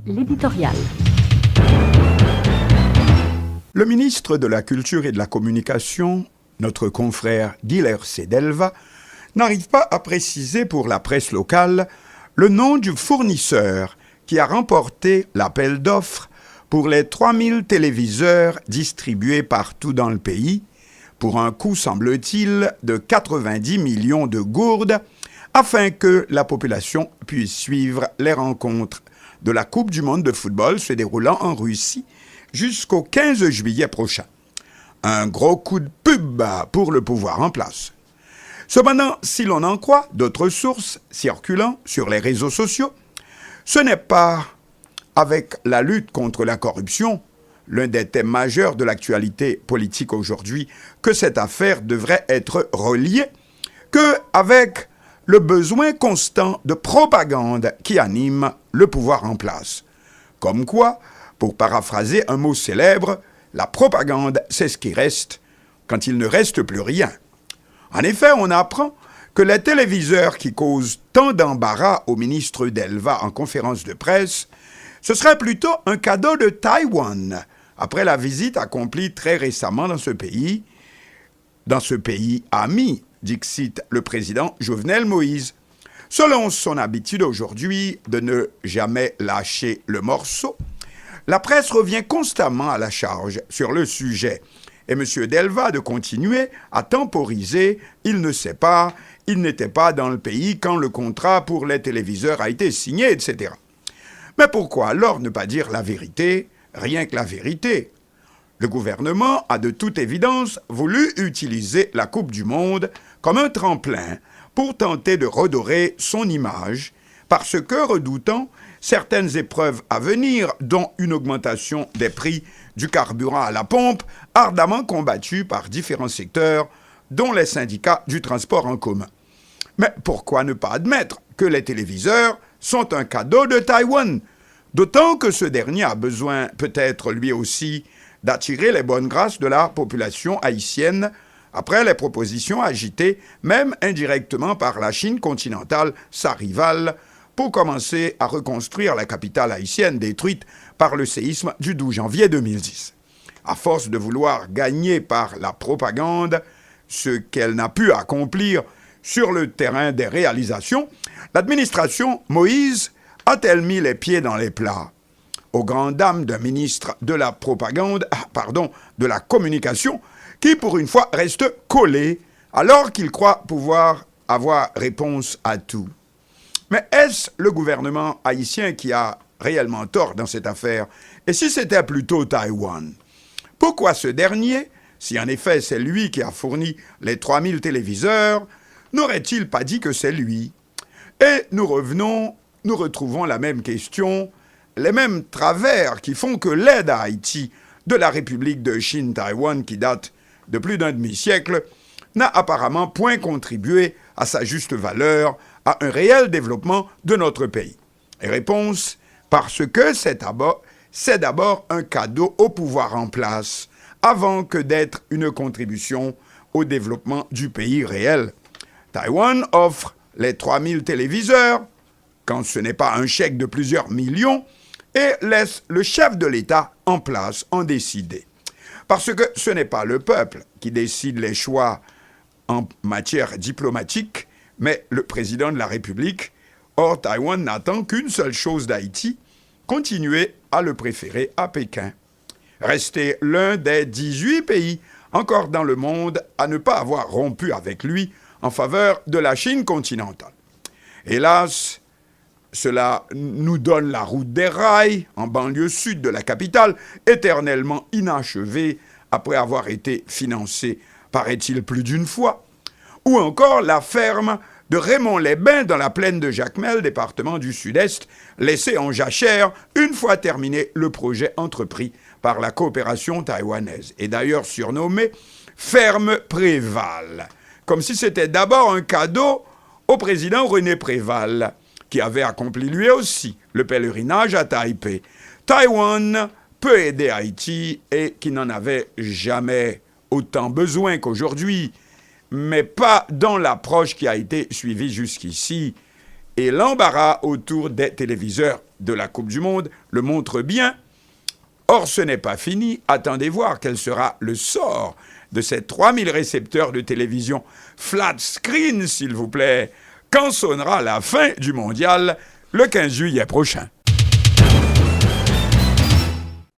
L'éditorial. Le ministre de la Culture et de la Communication, notre confrère Guilher Sedelva, n'arrive pas à préciser pour la presse locale le nom du fournisseur qui a remporté l'appel d'offres pour les 3000 téléviseurs distribués partout dans le pays, pour un coût, semble-t-il, de 90 millions de gourdes, afin que la population puisse suivre les rencontres de la Coupe du monde de football se déroulant en Russie jusqu'au 15 juillet prochain. Un gros coup de pub pour le pouvoir en place. Cependant, si l'on en croit d'autres sources circulant sur les réseaux sociaux, ce n'est pas avec la lutte contre la corruption, l'un des thèmes majeurs de l'actualité politique aujourd'hui, que cette affaire devrait être reliée, qu'avec le besoin constant de propagande qui anime le pouvoir en place. Comme quoi, pour paraphraser un mot célèbre, la propagande, c'est ce qui reste quand il ne reste plus rien. En effet, on apprend que les téléviseurs qui causent tant d'embarras au ministre Delva en conférence de presse, ce serait plutôt un cadeau de Taïwan, après la visite accomplie très récemment dans ce pays ami, dixit le président Jovenel Moïse. Selon son habitude aujourd'hui de ne jamais lâcher le morceau, la presse revient constamment à la charge sur le sujet. Et M. Delva de continuer à temporiser, il ne sait pas, il n'était pas dans le pays quand le contrat pour les téléviseurs a été signé, etc. Mais pourquoi alors ne pas dire la vérité, rien que la vérité ? Le gouvernement a de toute évidence voulu utiliser la Coupe du Monde comme un tremplin pour tenter de redorer son image, parce que, redoutant certaines épreuves à venir, dont une augmentation des prix du carburant à la pompe, ardemment combattue par différents secteurs, dont les syndicats du transport en commun. Mais pourquoi ne pas admettre que les téléviseurs sont un cadeau de Taïwan, d'autant que ce dernier a besoin peut-être lui aussi d'attirer les bonnes grâces de la population haïtienne après les propositions agitées, même indirectement par la Chine continentale, sa rivale, pour commencer à reconstruire la capitale haïtienne détruite par le séisme du 12 janvier 2010. À force de vouloir gagner par la propagande ce qu'elle n'a pu accomplir sur le terrain des réalisations, l'administration Moïse a-t-elle mis les pieds dans les plats ? Aux grandes dames d'un ministre de la de la communication, qui pour une fois reste collé alors qu'il croit pouvoir avoir réponse à tout. Mais est-ce le gouvernement haïtien qui a réellement tort dans cette affaire? Et si c'était plutôt Taïwan? Pourquoi ce dernier, si en effet c'est lui qui a fourni les 3000 téléviseurs, n'aurait-il pas dit que c'est lui? Et nous retrouvons la même question, les mêmes travers qui font que l'aide à Haïti de la République de Chine-Taïwan, qui date de plus d'un demi-siècle, n'a apparemment point contribué à sa juste valeur, à un réel développement de notre pays. Et réponse, parce que c'est d'abord un cadeau au pouvoir en place, avant que d'être une contribution au développement du pays réel. Taïwan offre les 3000 téléviseurs, quand ce n'est pas un chèque de plusieurs millions, et laisse le chef de l'État en place en décider. Parce que ce n'est pas le peuple qui décide les choix en matière diplomatique, mais le président de la République. Or, Taïwan n'attend qu'une seule chose d'Haïti, continuer à le préférer à Pékin. Rester l'un des 18 pays encore dans le monde à ne pas avoir rompu avec lui en faveur de la Chine continentale. Hélas, cela nous donne la route des rails, en banlieue sud de la capitale, éternellement inachevée après avoir été financée, paraît-il, plus d'une fois. Ou encore la ferme de Raymond-les-Bains dans la plaine de Jacmel, département du Sud-Est, laissée en jachère une fois terminé le projet entrepris par la coopération taïwanaise, et d'ailleurs surnommée Ferme Préval, comme si c'était d'abord un cadeau au président René Préval, qui avait accompli lui aussi le pèlerinage à Taipei. Taïwan peut aider Haïti et qui n'en avait jamais autant besoin qu'aujourd'hui, mais pas dans l'approche qui a été suivie jusqu'ici et l'embarras autour des téléviseurs de la Coupe du Monde le montrent bien. Or, ce n'est pas fini. Attendez voir quel sera le sort de ces 3000 récepteurs de télévision flat screen, s'il vous plaît, quand sonnera la fin du mondial le 15 juillet prochain.